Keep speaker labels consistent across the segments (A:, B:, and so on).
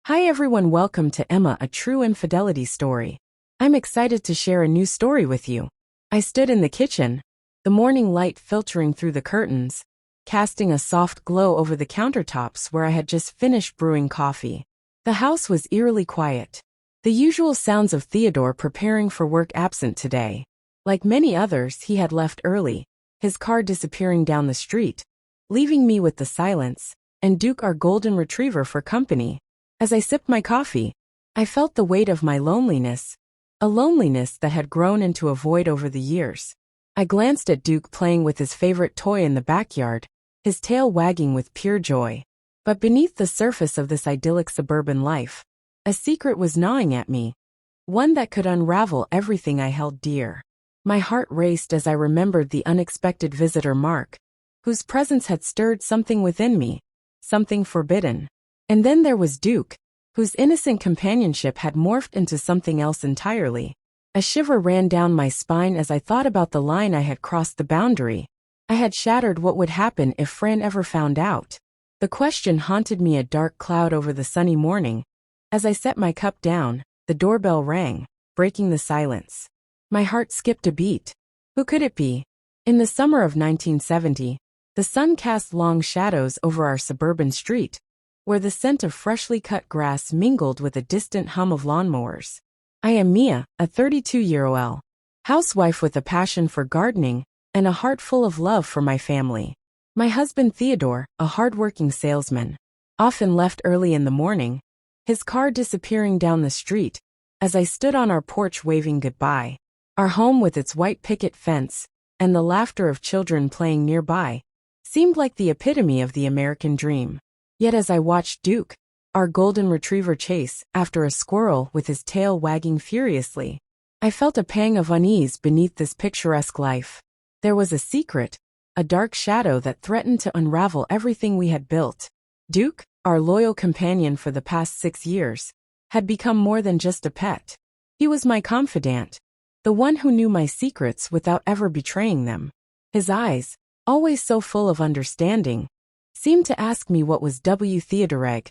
A: Hi everyone, welcome to Emma, a true infidelity story. I'm excited to share a new story with you. I stood in the kitchen, the morning light filtering through the curtains, casting a soft glow over the countertops where I had just finished brewing coffee. The house was eerily quiet. The usual sounds of Theodore preparing for work absent today. Like many others, he had left early, his car disappearing down the street, leaving me with the silence, and Duke, our golden retriever, for company. As I sipped my coffee, I felt the weight of my loneliness, a loneliness that had grown into a void over the years. I glanced at Duke playing with his favorite toy in the backyard, his tail wagging with pure joy. But beneath the surface of this idyllic suburban life, a secret was gnawing at me, one that could unravel everything I held dear. My heart raced as I remembered the unexpected visitor Mark, whose presence had stirred something within me, something forbidden. And then there was Duke, whose innocent companionship had morphed into something else entirely. A shiver ran down my spine as I thought about the line I had crossed, the boundary. I had shattered what would happen if Fran ever found out. The question haunted me, a dark cloud over the sunny morning. As I set my cup down, the doorbell rang, breaking the silence. My heart skipped a beat. Who could it be? In the summer of 1970, the sun cast long shadows over our suburban street, where the scent of freshly cut grass mingled with a distant hum of lawnmowers. I am Mia, a 32-year-old housewife with a passion for gardening and a heart full of love for my family. My husband Theodore, a hard-working salesman, often left early in the morning, his car disappearing down the street as I stood on our porch waving goodbye. Our home, with its white picket fence and the laughter of children playing nearby, seemed like the epitome of the American dream. Yet as I watched Duke, our golden retriever, chase after a squirrel with his tail wagging furiously, I felt a pang of unease beneath this picturesque life. There was a secret, a dark shadow that threatened to unravel everything we had built. Duke, our loyal companion for the past 6 years, had become more than just a pet. He was my confidant, the one who knew my secrets without ever betraying them. His eyes, always so full of understanding, seemed to ask me what was Theodore,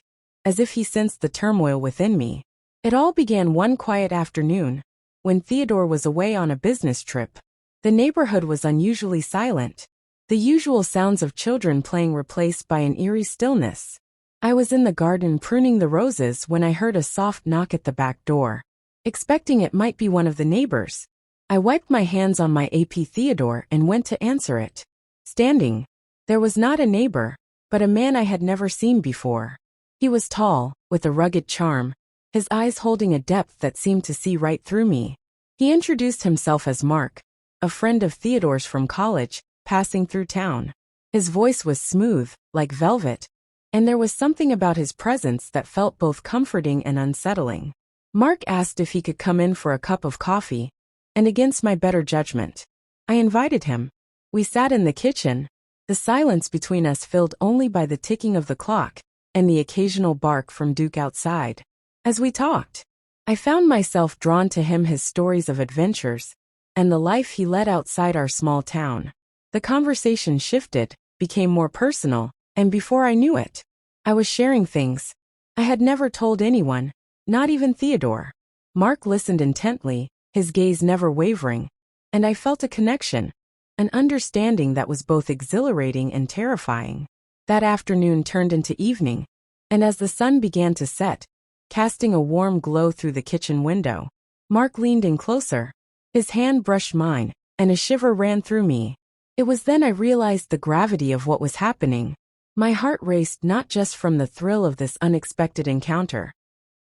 A: as if he sensed the turmoil within me. It all began one quiet afternoon, when Theodore was away on a business trip. The neighborhood was unusually silent, the usual sounds of children playing replaced by an eerie stillness. I was in the garden pruning the roses when I heard a soft knock at the back door. Expecting it might be one of the neighbors, I wiped my hands on my AP Theodore and went to answer it. Standing there was not a neighbor, but a man I had never seen before. He was tall, with a rugged charm, his eyes holding a depth that seemed to see right through me. He introduced himself as Mark, a friend of Theodore's from college, passing through town. His voice was smooth, like velvet, and there was something about his presence that felt both comforting and unsettling. Mark asked if he could come in for a cup of coffee, and against my better judgment, I invited him. We sat in the kitchen, the silence between us filled only by the ticking of the clock and the occasional bark from Duke outside. As we talked, I found myself drawn to him, his stories of adventures, and the life he led outside our small town. The conversation shifted, became more personal, and before I knew it, I was sharing things I had never told anyone, not even Theodore. Mark listened intently, his gaze never wavering, and I felt a connection, an understanding that was both exhilarating and terrifying. That afternoon turned into evening, and as the sun began to set, casting a warm glow through the kitchen window, Mark leaned in closer. His hand brushed mine, and a shiver ran through me. It was then I realized the gravity of what was happening. My heart raced not just from the thrill of this unexpected encounter,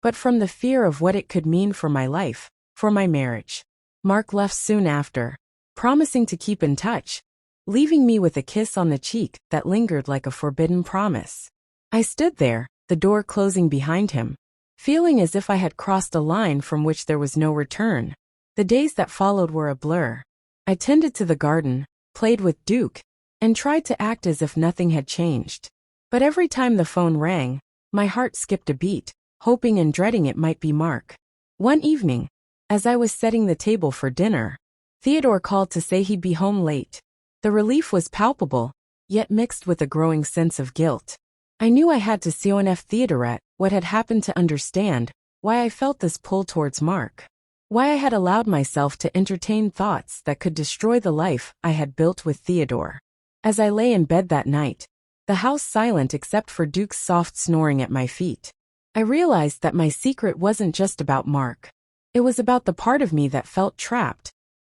A: but from the fear of what it could mean for my life, for my marriage. Mark left soon after, promising to keep in touch, leaving me with a kiss on the cheek that lingered like a forbidden promise. I stood there, the door closing behind him, feeling as if I had crossed a line from which there was no return. The days that followed were a blur. I tended to the garden, played with Duke, and tried to act as if nothing had changed. But every time the phone rang, my heart skipped a beat, hoping and dreading it might be Mark. One evening, as I was setting the table for dinner, Theodore called to say he'd be home late. The relief was palpable, yet mixed with a growing sense of guilt. I knew I had to CONF Theodore what had happened, to understand why I felt this pull towards Mark. Why I had allowed myself to entertain thoughts that could destroy the life I had built with Theodore. As I lay in bed that night, the house silent except for Duke's soft snoring at my feet, I realized that my secret wasn't just about Mark. It was about the part of me that felt trapped,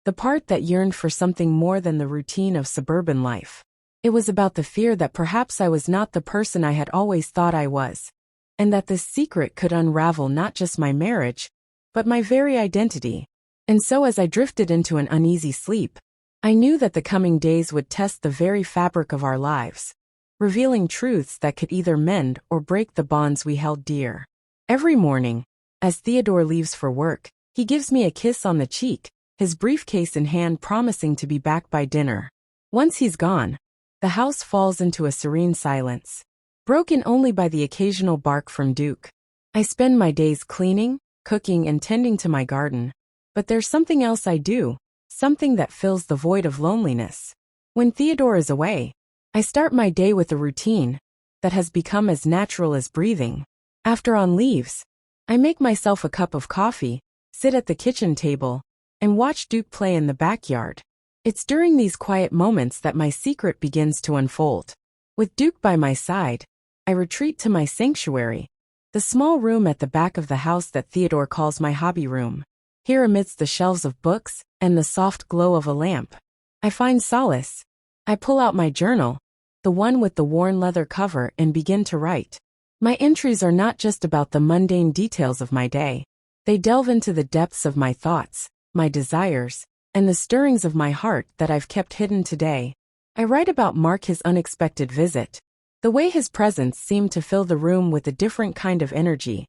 A: the part that yearned for something more than the routine of suburban life. It was about the fear that perhaps I was not the person I had always thought I was, and that this secret could unravel not just my marriage, but my very identity. And so as I drifted into an uneasy sleep, I knew that the coming days would test the very fabric of our lives, revealing truths that could either mend or break the bonds we held dear. Every morning, as Theodore leaves for work, he gives me a kiss on the cheek, his briefcase in hand, promising to be back by dinner. Once he's gone, the house falls into a serene silence, broken only by the occasional bark from Duke. I spend my days cleaning, cooking, and tending to my garden. But there's something else I do, something that fills the void of loneliness. When Theodore is away, I start my day with a routine that has become as natural as breathing. After on leaves, I make myself a cup of coffee, sit at the kitchen table, and watch Duke play in the backyard. It's during these quiet moments that my secret begins to unfold. With Duke by my side, I retreat to my sanctuary, the small room at the back of the house that Theodore calls my hobby room. Here, amidst the shelves of books and the soft glow of a lamp, I find solace. I pull out my journal, the one with the worn leather cover, and begin to write. My entries are not just about the mundane details of my day. They delve into the depths of my thoughts, my desires, and the stirrings of my heart that I've kept hidden today. I write about Mark, his unexpected visit, the way his presence seemed to fill the room with a different kind of energy,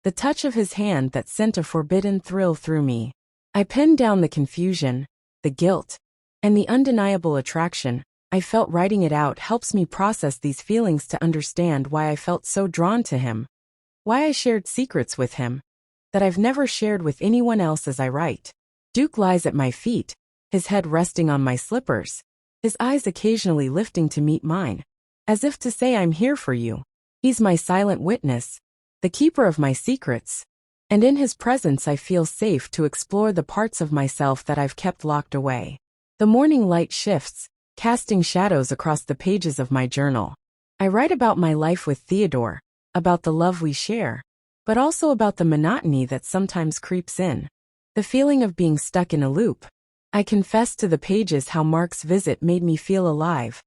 A: the touch of his hand that sent a forbidden thrill through me. I pen down the confusion, the guilt, and the undeniable attraction I felt. Writing it out helps me process these feelings, to understand why I felt so drawn to him, why I shared secrets with him that I've never shared with anyone else. As I write, Duke lies at my feet, his head resting on my slippers, his eyes occasionally lifting to meet mine, as if to say, "I'm here for you." He's my silent witness, the keeper of my secrets, and in his presence I feel safe to explore the parts of myself that I've kept locked away. The morning light shifts, casting shadows across the pages of my journal. I write about my life with Theodore, about the love we share, but also about the monotony that sometimes creeps in, the feeling of being stuck in a loop. I confess to the pages how Mark's visit made me feel alive,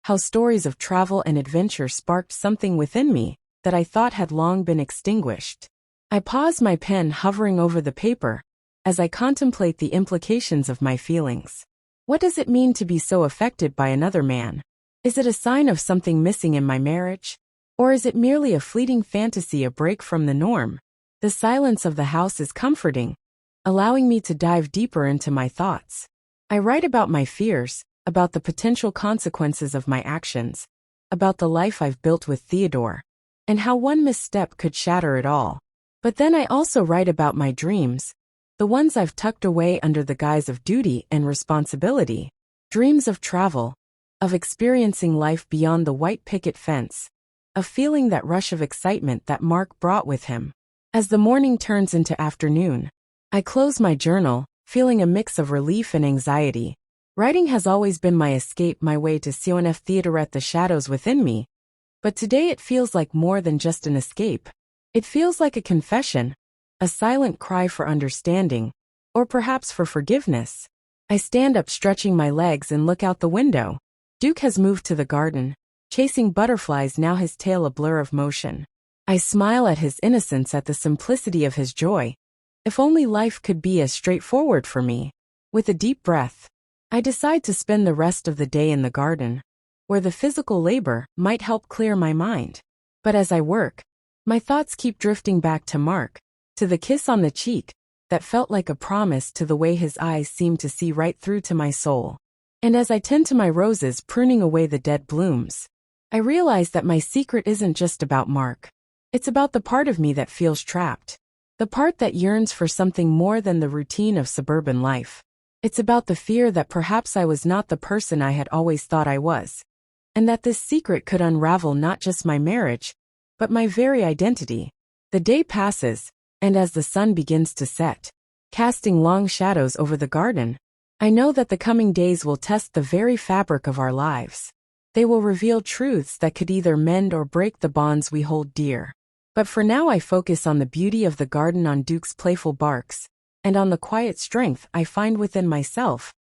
A: how stories of travel and adventure sparked something within me that I thought had long been extinguished. I pause, my pen hovering over the paper, as I contemplate the implications of my feelings. What does it mean to be so affected by another man? Is it a sign of something missing in my marriage? Or is it merely a fleeting fantasy, a break from the norm? The silence of the house is comforting, allowing me to dive deeper into my thoughts. I write about my fears, about the potential consequences of my actions, about the life I've built with Theodore, and how one misstep could shatter it all. But then I also write about my dreams, the ones I've tucked away under the guise of duty and responsibility. Dreams of travel, of experiencing life beyond the white picket fence, of feeling that rush of excitement that Mark brought with him. As the morning turns into afternoon, I close my journal, feeling a mix of relief and anxiety. Writing has always been my escape, my way to CONF theater at the shadows within me. But today it feels like more than just an escape. It feels like a confession, a silent cry for understanding, or perhaps for forgiveness. I stand up, stretching my legs, and look out the window. Duke has moved to the garden, chasing butterflies, now his tail a blur of motion. I smile at his innocence, at the simplicity of his joy. If only life could be as straightforward for me. With a deep breath, I decide to spend the rest of the day in the garden, where the physical labor might help clear my mind. But as I work, my thoughts keep drifting back to Mark, to the kiss on the cheek that felt like a promise, to the way his eyes seemed to see right through to my soul. And as I tend to my roses, pruning away the dead blooms, I realize that my secret isn't just about Mark. It's about the part of me that feels trapped, the part that yearns for something more than the routine of suburban life. It's about the fear that perhaps I was not the person I had always thought I was, and that this secret could unravel not just my marriage, but my very identity. The day passes, and as the sun begins to set, casting long shadows over the garden, I know that the coming days will test the very fabric of our lives. They will reveal truths that could either mend or break the bonds we hold dear. But for now I focus on the beauty of the garden, on Duke's playful barks, and on the quiet strength I find within myself,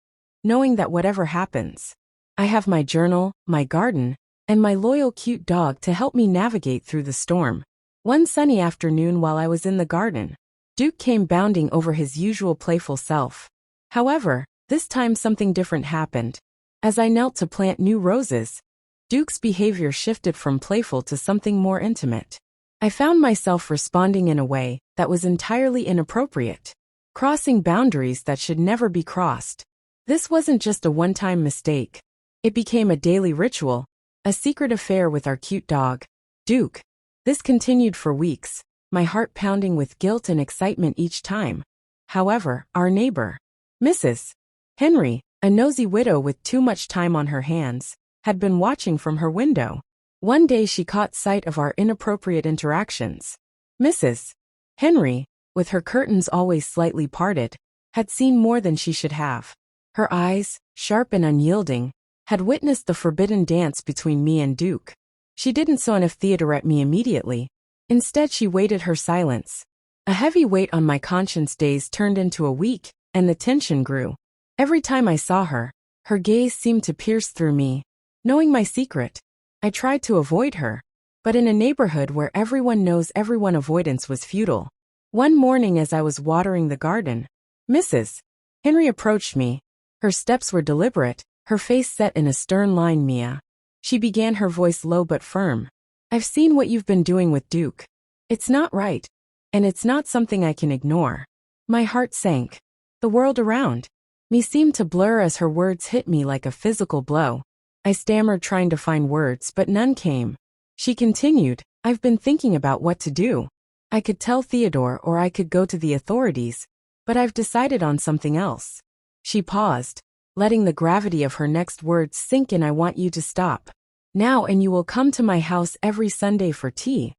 A: knowing that whatever happens, I have my journal, my garden, and my loyal cute dog to help me navigate through the storm. One sunny afternoon while I was in the garden, Duke came bounding over his usual playful self. However, this time something different happened. As I knelt to plant new roses, Duke's behavior shifted from playful to something more intimate. I found myself responding in a way that was entirely inappropriate, crossing boundaries that should never be crossed. This wasn't just a one-time mistake. It became a daily ritual, a secret affair with our cute dog, Duke. This continued for weeks, my heart pounding with guilt and excitement each time. However, our neighbor, Mrs. Henry, a nosy widow with too much time on her hands, had been watching from her window. One day she caught sight of our inappropriate interactions. Mrs. Henry, with her curtains always slightly parted, had seen more than she should have. Her eyes, sharp and unyielding, had witnessed the forbidden dance between me and Duke. She didn't sniff theater at me immediately. Instead she waited her silence. A heavy weight on my conscience. Days turned into a week, and the tension grew. Every time I saw her, her gaze seemed to pierce through me. Knowing my secret, I tried to avoid her. But in a neighborhood where everyone knows everyone, avoidance was futile. One morning as I was watering the garden, Mrs. Henry approached me. Her steps were deliberate, her face set in a stern line. Mia. She began, her voice low but firm. I've seen what you've been doing with Duke. It's not right. And it's not something I can ignore. My heart sank. The world around me seemed to blur as her words hit me like a physical blow. I stammered, trying to find words, but none came. She continued, I've been thinking about what to do. I could tell Theodore or I could go to the authorities, but I've decided on something else. She paused, letting the gravity of her next words sink in. I want you to stop now, and you will come to my house every Sunday for tea,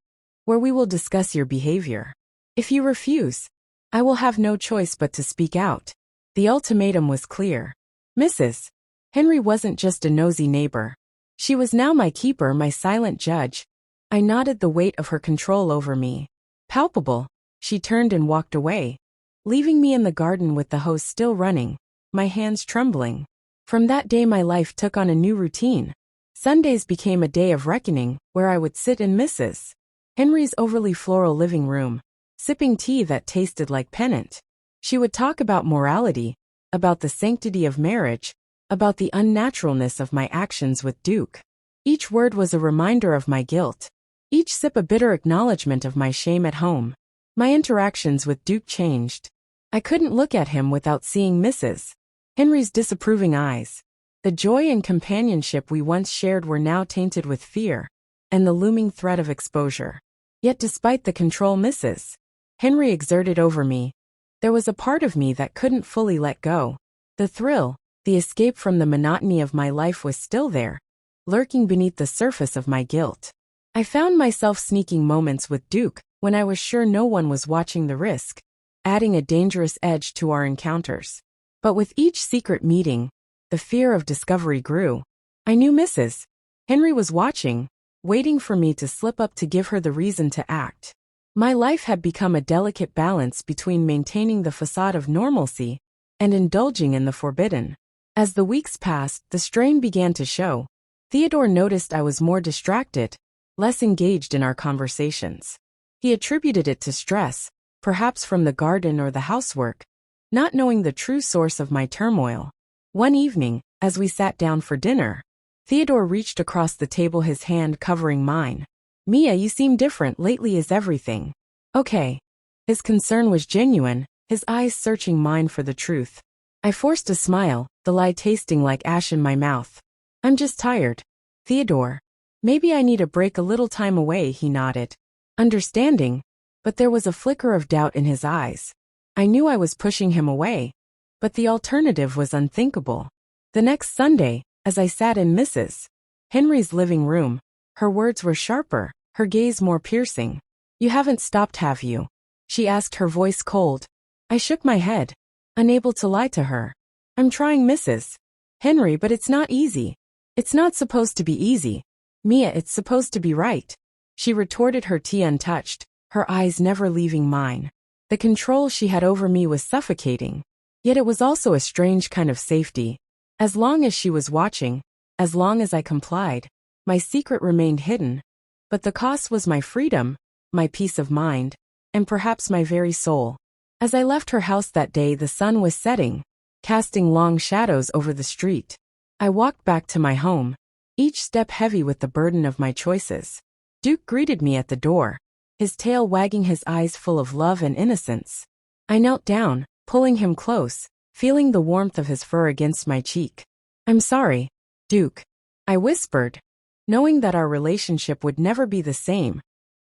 A: where we will discuss your behavior. If you refuse, I will have no choice but to speak out. The ultimatum was clear. Mrs. Henry wasn't just a nosy neighbor. She was now my keeper, my silent judge. I nodded, the weight of her control over me palpable. She turned and walked away, leaving me in the garden with the hose still running, my hands trembling. From that day my life took on a new routine. Sundays became a day of reckoning, where I would sit in Mrs. Henry's overly floral living room, sipping tea that tasted like pennant. She would talk about morality, about the sanctity of marriage, about the unnaturalness of my actions with Duke. Each word was a reminder of my guilt, each sip a bitter acknowledgement of my shame at home. My interactions with Duke changed. I couldn't look at him without seeing Mrs. Henry's disapproving eyes. The joy and companionship we once shared were now tainted with fear and the looming threat of exposure. Yet despite the control Mrs. Henry exerted over me, there was a part of me that couldn't fully let go. The thrill, the escape from the monotony of my life was still there, lurking beneath the surface of my guilt. I found myself sneaking moments with Duke when I was sure no one was watching, the risk adding a dangerous edge to our encounters. But with each secret meeting, the fear of discovery grew. I knew Mrs. Henry was watching, waiting for me to slip up to give her the reason to act. My life had become a delicate balance between maintaining the facade of normalcy and indulging in the forbidden. As the weeks passed, the strain began to show. Theodore noticed I was more distracted, less engaged in our conversations. He attributed it to stress, perhaps from the garden or the housework, not knowing the true source of my turmoil. One evening, as we sat down for dinner, Theodore reached across the table, his hand covering mine. Mia, you seem different lately. Is everything okay? His concern was genuine, his eyes searching mine for the truth. I forced a smile, the lie tasting like ash in my mouth. I'm just tired, Theodore. Maybe I need a break, a little time away. He nodded, understanding, but there was a flicker of doubt in his eyes. I knew I was pushing him away, but the alternative was unthinkable. The next Sunday, as I sat in Mrs. Henry's living room, her words were sharper, her gaze more piercing. You haven't stopped, have you? She asked, her voice cold. I shook my head, unable to lie to her. I'm trying, Mrs. Henry, but it's not easy. It's not supposed to be easy. Mia, it's supposed to be right. She retorted, her tea untouched, her eyes never leaving mine. The control she had over me was suffocating. Yet it was also a strange kind of safety. As long as she was watching, as long as I complied, my secret remained hidden. But the cost was my freedom, my peace of mind, and perhaps my very soul. As I left her house that day, the sun was setting, casting long shadows over the street. I walked back to my home, each step heavy with the burden of my choices. Duke greeted me at the door, his tail wagging, his eyes full of love and innocence. I knelt down, pulling him close, feeling the warmth of his fur against my cheek. I'm sorry, Duke, I whispered, knowing that our relationship would never be the same,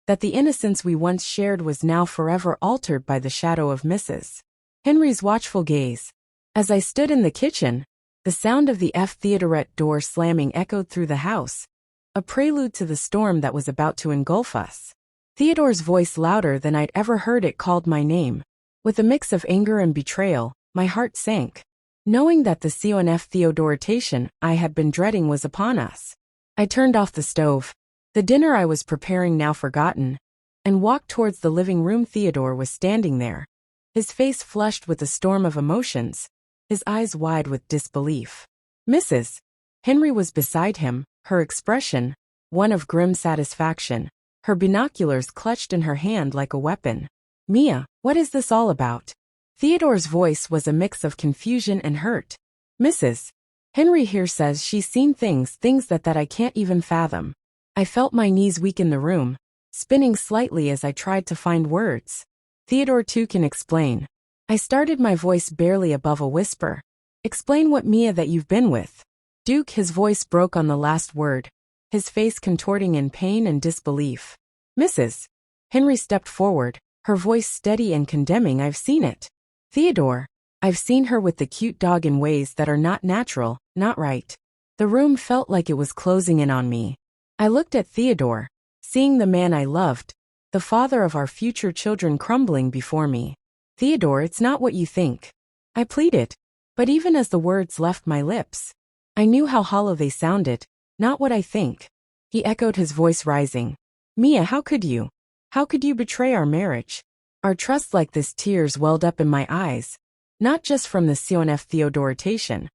A: that the innocence we once shared was now forever altered by the shadow of Mrs. Henry's watchful gaze. As I stood in the kitchen, the sound of the F Theodorette door slamming echoed through the house, a prelude to the storm that was about to engulf us. Theodore's voice, louder than I'd ever heard it, called my name. With a mix of anger and betrayal, my heart sank, knowing that the CONF Theodoration I had been dreading was upon us. I turned off the stove, the dinner I was preparing now forgotten, and walked towards the living room. Theodore was standing there, his face flushed with a storm of emotions, his eyes wide with disbelief. Mrs. Henry was beside him, her expression one of grim satisfaction, her binoculars clutched in her hand like a weapon. Mia, what is this all about? Theodore's voice was a mix of confusion and hurt. Mrs. Henry here says she's seen things that I can't even fathom. I felt my knees weak in the room, spinning slightly as I tried to find words. Theodore too can explain. I started, my voice barely above a whisper. Explain what, Mia, that you've been with? Duke, his voice broke on the last word, his face contorting in pain and disbelief. Mrs. Henry stepped forward, her voice steady and condemning. I've seen it. Theodore, I've seen her with the cute dog in ways that are not natural, not right. The room felt like it was closing in on me. I looked at Theodore, seeing the man I loved, the father of our future children, crumbling before me. Theodore, it's not what you think, I pleaded. But even as the words left my lips, I knew how hollow they sounded. Not what I think, he echoed, his voice rising. Mia, how could you? How could you betray our marriage? Our trust like this? Tears welled up in my eyes, not just from the CONF Theodoration,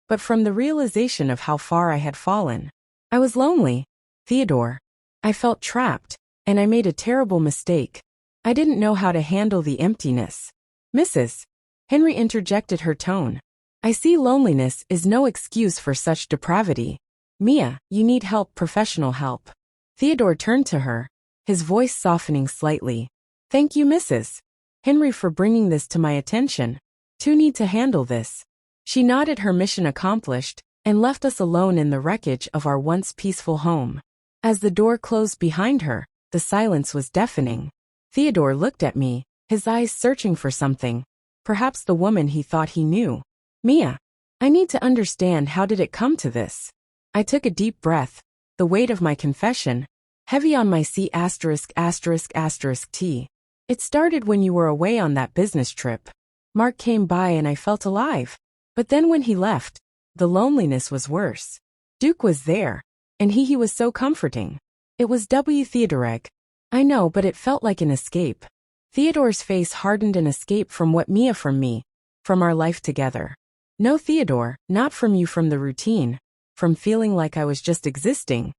A: but from the realization of how far I had fallen. I was lonely, Theodore. I felt trapped, and I made a terrible mistake. I didn't know how to handle the emptiness. Mrs. Henry interjected, her tone. I see loneliness is no excuse for such depravity. Mia, you need help, professional help. Theodore turned to her, his voice softening slightly. Thank you, Mrs. Henry, for bringing this to my attention. Two need to handle this. She nodded, her mission accomplished, and left us alone in the wreckage of our once peaceful home. As the door closed behind her, the silence was deafening. Theodore looked at me, his eyes searching for something. Perhaps the woman he thought he knew. Mia, I need to understand, how did it come to this? I took a deep breath, the weight of my confession heavy on my C*******T. It started when you were away on that business trip. Mark came by and I felt alive. But then when he left, the loneliness was worse. Duke was there, and he was so comforting. It was Theodoreg. I know, but it felt like an escape. Theodore's face hardened. An escape from what, Mia? From me. From our life together. No, Theodore, not from you, from the routine. From feeling like I was just existing.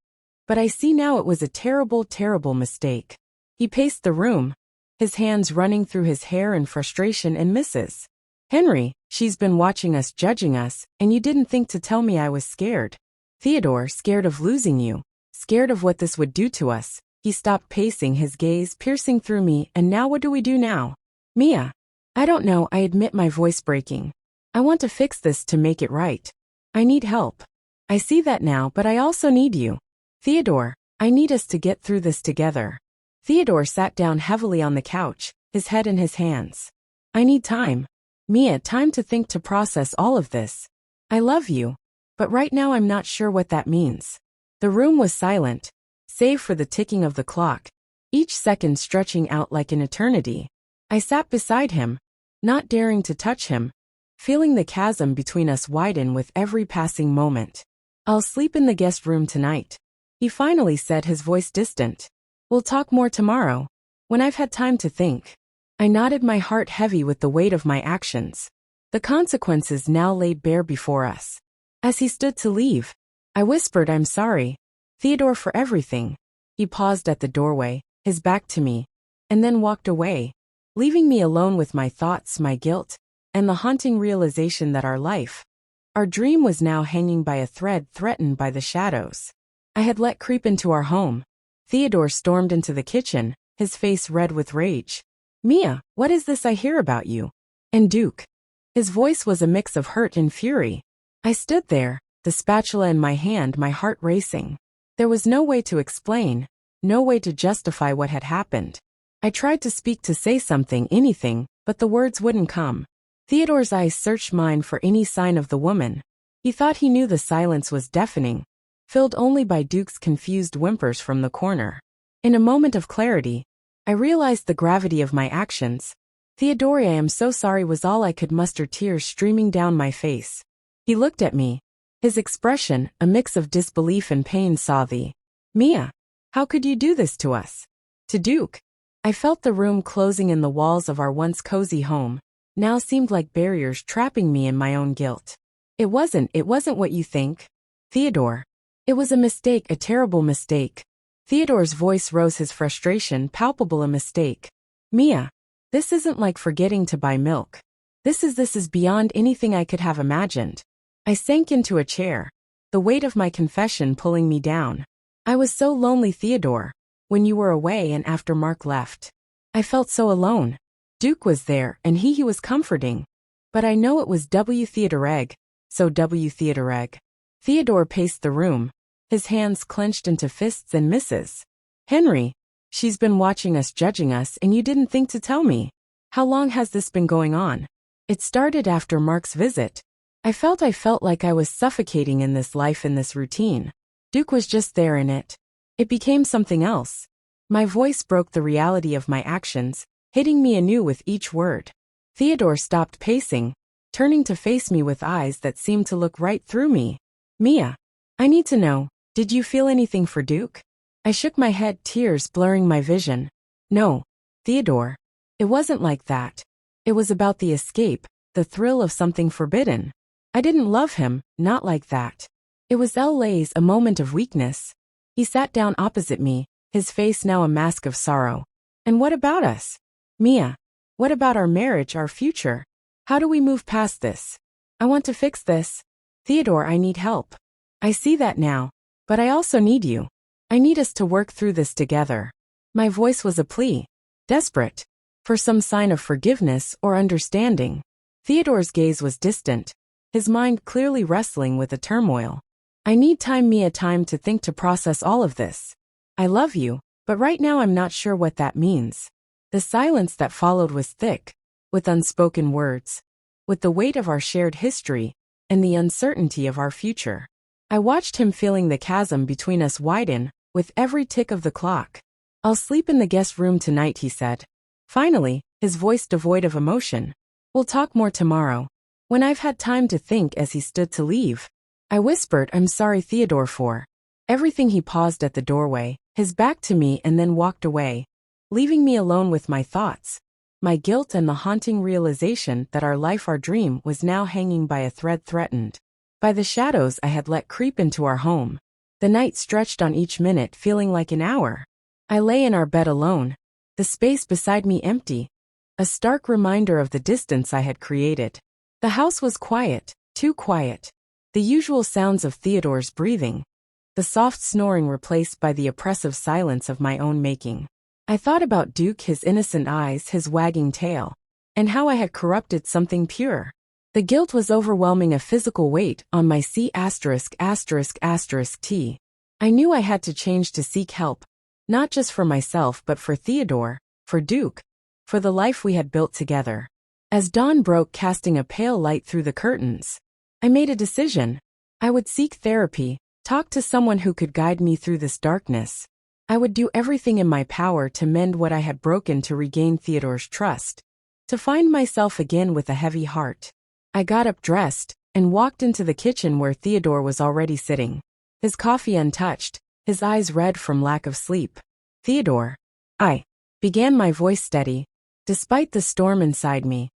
A: But I see now it was a terrible, terrible mistake. He paced the room, his hands running through his hair in frustration. And Mrs. Henry, she's been watching us, judging us, and you didn't think to tell me. I was scared. Theodore, scared of losing you, scared of what this would do to us. He stopped pacing, his gaze piercing through me. And now what do we do now? Mia, I don't know, I admit, my voice breaking. I want to fix this, to make it right. I need help. I see that now, but I also need you. Theodore, I need us to get through this together. Theodore sat down heavily on the couch, his head in his hands. I need time. Mia, time to think, to process all of this. I love you, but right now I'm not sure what that means. The room was silent, save for the ticking of the clock, each second stretching out like an eternity. I sat beside him, not daring to touch him, feeling the chasm between us widen with every passing moment. "I'll sleep in the guest room tonight," he finally said, his voice distant. "We'll talk more tomorrow, when I've had time to think." I nodded, my heart heavy with the weight of my actions. The consequences now laid bare before us. As he stood to leave, I whispered, "I'm sorry, Theodore, for everything." He paused at the doorway, his back to me, and then walked away, leaving me alone with my thoughts, my guilt, and the haunting realization that our dream was now hanging by a thread, threatened by the shadows I had let creep into our home. Theodore stormed into the kitchen, his face red with rage. "Mia, what is this I hear about you and Duke?" His voice was a mix of hurt and fury. I stood there, the spatula in my hand, my heart racing. There was no way to explain, no way to justify what had happened. I tried to speak, to say something, anything, but the words wouldn't come. Theodore's eyes searched mine for any sign of the woman. He thought he knew. The silence was deafening, filled only by Duke's confused whimpers from the corner. In a moment of clarity, I realized the gravity of my actions. "Theodore, I am so sorry," was all I could muster, tears streaming down my face. He looked at me, his expression a mix of disbelief and pain. "Mia, how could you do this to us? To Duke?" I felt the room closing in. The walls of our once cozy home now seemed like barriers trapping me in my own guilt. It wasn't what you think, Theodore. It was a mistake, a terrible mistake." Theodore's voice rose, his frustration palpable. "A mistake. Mia, this isn't like forgetting to buy milk. This is beyond anything I could have imagined." I sank into a chair, the weight of my confession pulling me down. "I was so lonely, Theodore, when you were away and after Mark left. I felt so alone. Duke was there, and he was comforting. But I know it was Theodore. Theodore paced the room, his hands clenched into fists and misses. "Henry, she's been watching us, judging us, and you didn't think to tell me. How long has this been going on?" "It started after Mark's visit. I felt like I was suffocating in this life, in this routine. Duke was just there, and it became something else." My voice broke the reality of my actions, hitting me anew with each word. Theodore stopped pacing, turning to face me with eyes that seemed to look right through me. "Mia, I need to know, did you feel anything for Duke?" I shook my head, tears blurring my vision. "No, Theodore. It wasn't like that. It was about the escape, the thrill of something forbidden. I didn't love him, not like that." It was LA's a moment of weakness. He sat down opposite me, his face now a mask of sorrow. "And what about us? Mia, what about our marriage, our future? How do we move past this? I want to fix this. Theodore, I need help. I see that now, but I also need you. I need us to work through this together." My voice was a plea, desperate for some sign of forgiveness or understanding. Theodore's gaze was distant, his mind clearly wrestling with the turmoil. "I need time, Mia, time to think, to process all of this. I love you, but right now I'm not sure what that means." The silence that followed was thick, with unspoken words, with the weight of our shared history, and the uncertainty of our future. I watched him, feeling the chasm between us widen with every tick of the clock. "I'll sleep in the guest room tonight," he said. Finally, his voice devoid of emotion. "We'll talk more tomorrow, when I've had time to think." As he stood to leave, I whispered, "I'm sorry, Theodore, for everything." He paused at the doorway, his back to me, and then walked away, leaving me alone with my thoughts, my guilt, and the haunting realization that our dream was now hanging by a thread, threatened by the shadows I had let creep into our home. The night stretched on, each minute feeling like an hour. I lay in our bed alone, the space beside me empty, a stark reminder of the distance I had created. The house was quiet, too quiet. The usual sounds of Theodore's breathing, the soft snoring replaced by the oppressive silence of my own making. I thought about Duke, his innocent eyes, his wagging tail, and how I had corrupted something pure. The guilt was overwhelming, a physical weight on my T. I knew I had to change, to seek help, not just for myself but for Theodore, for Duke, for the life we had built together. As dawn broke, casting a pale light through the curtains, I made a decision. I would seek therapy, talk to someone who could guide me through this darkness. I would do everything in my power to mend what I had broken to regain Theodore's trust, to find myself again with a heavy heart. I got up dressed and walked into the kitchen where Theodore was already sitting, his coffee untouched, his eyes red from lack of sleep. Theodore, I began, my voice steady, despite the storm inside me.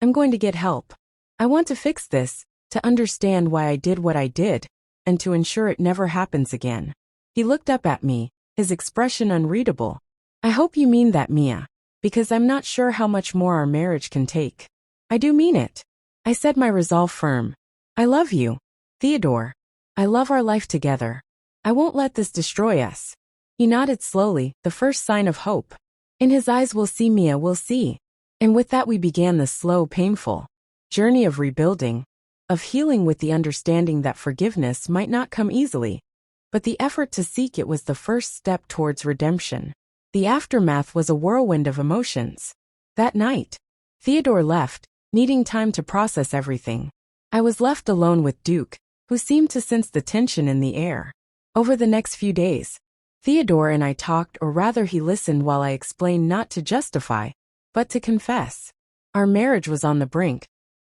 A: I'm going to get help. I want to fix this, to understand why I did what I did, and to ensure it never happens again. He looked up at me, his expression unreadable. I hope you mean that, Mia, because I'm not sure how much more our marriage can take. I do mean it. I said, my resolve firm. I love you, Theodore. I love our life together. I won't let this destroy us. He nodded slowly, the first sign of hope. In his eyes, we'll see, Mia, we'll see. And with that we began the slow, painful journey of rebuilding, of healing, with the understanding that forgiveness might not come easily, but the effort to seek it was the first step towards redemption. The aftermath was a whirlwind of emotions. That night, Theodore left, needing time to process everything. I was left alone with Duke, who seemed to sense the tension in the air. Over the next few days, Theodore and I talked, or rather he listened while I explained, not to justify, but to confess. Our marriage was on the brink,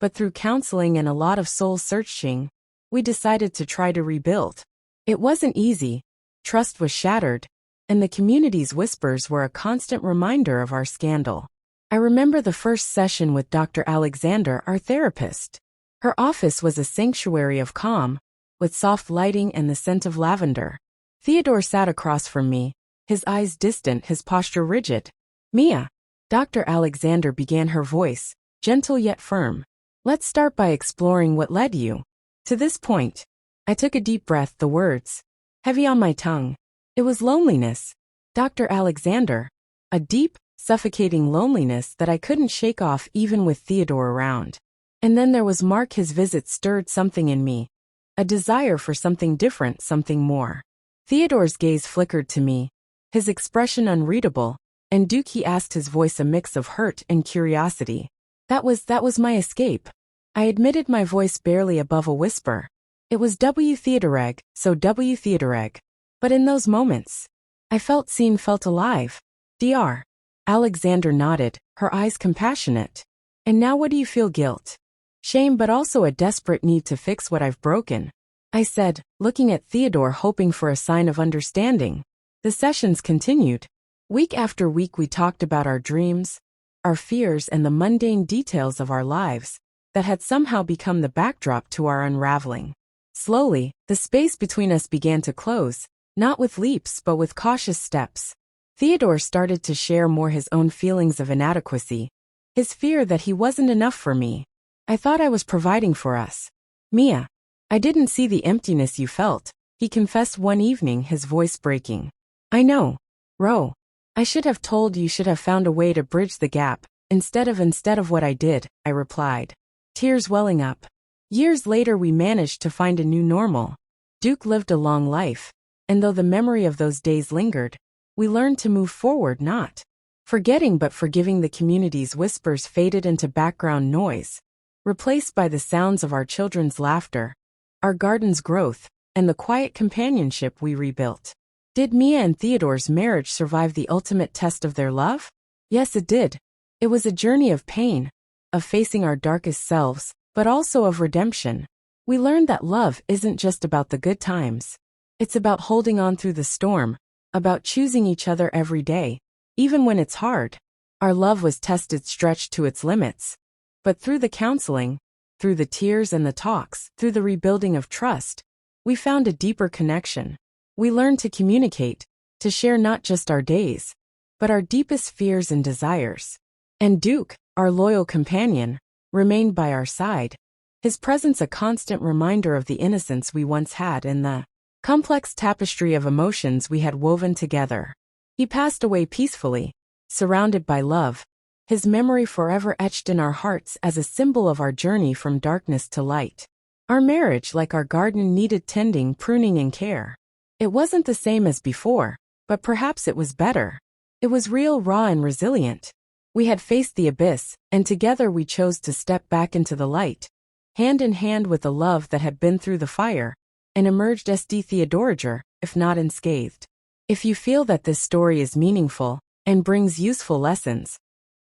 A: but through counseling and a lot of soul searching, we decided to try to rebuild. It wasn't easy. Trust was shattered, and the community's whispers were a constant reminder of our scandal. I remember the first session with Dr. Alexander, our therapist. Her office was a sanctuary of calm, with soft lighting and the scent of lavender. Theodore sat across from me, his eyes distant, his posture rigid. Mia, Dr. Alexander began, her voice gentle yet firm. Let's start by exploring what led you to this point. I took a deep breath, the words heavy on my tongue. It was loneliness, Dr. Alexander. A deep, suffocating loneliness that I couldn't shake off even with Theodore around. And then there was Mark. His visit stirred something in me, a desire for something different, something more. Theodore's gaze flickered to me, his expression unreadable, and Duke, he asked, his voice a mix of hurt and curiosity. That was my escape. I admitted, my voice barely above a whisper. It was Theodoreg, so Theodoreg. But in those moments, I felt seen, felt alive. Dr. Alexander nodded, her eyes compassionate. And now what do you feel? Guilt, shame, but also a desperate need to fix what I've broken, I said, looking at Theodore, hoping for a sign of understanding. The sessions continued. Week after week we talked about our dreams, our fears, and the mundane details of our lives that had somehow become the backdrop to our unraveling. Slowly, the space between us began to close, not with leaps but with cautious steps. Theodore started to share more his own feelings of inadequacy, his fear that he wasn't enough for me. I thought I was providing for us. Mia, I didn't see the emptiness you felt, he confessed one evening, his voice breaking. I know, Ro. I should have told you, should have found a way to bridge the gap, instead of what I did, I replied, tears welling up. Years later we managed to find a new normal. Duke lived a long life, and though the memory of those days lingered, we learned to move forward, not forgetting but forgiving. The community's whispers faded into background noise, replaced by the sounds of our children's laughter, our garden's growth, and the quiet companionship we rebuilt. Did Mia and Theodore's marriage survive the ultimate test of their love? Yes, it did. It was a journey of pain, of facing our darkest selves, but also of redemption. We learned that love isn't just about the good times. It's about holding on through the storm, about choosing each other every day, even when it's hard. Our love was tested, stretched to its limits. But through the counseling, through the tears and the talks, through the rebuilding of trust, we found a deeper connection. We learned to communicate, to share not just our days, but our deepest fears and desires. And Duke, our loyal companion, remained by our side, his presence a constant reminder of the innocence we once had and the complex tapestry of emotions we had woven together. He passed away peacefully, surrounded by love, his memory forever etched in our hearts as a symbol of our journey from darkness to light. Our marriage, like our garden, needed tending, pruning, and care. It wasn't the same as before, but perhaps it was better. It was real, raw, and resilient. We had faced the abyss, and together we chose to step back into the light, hand in hand with the love that had been through the fire, and emerged Theodorager, if not unscathed. If you feel that this story is meaningful and brings useful lessons,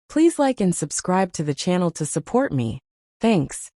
A: please like and subscribe to the channel to support me. Thanks.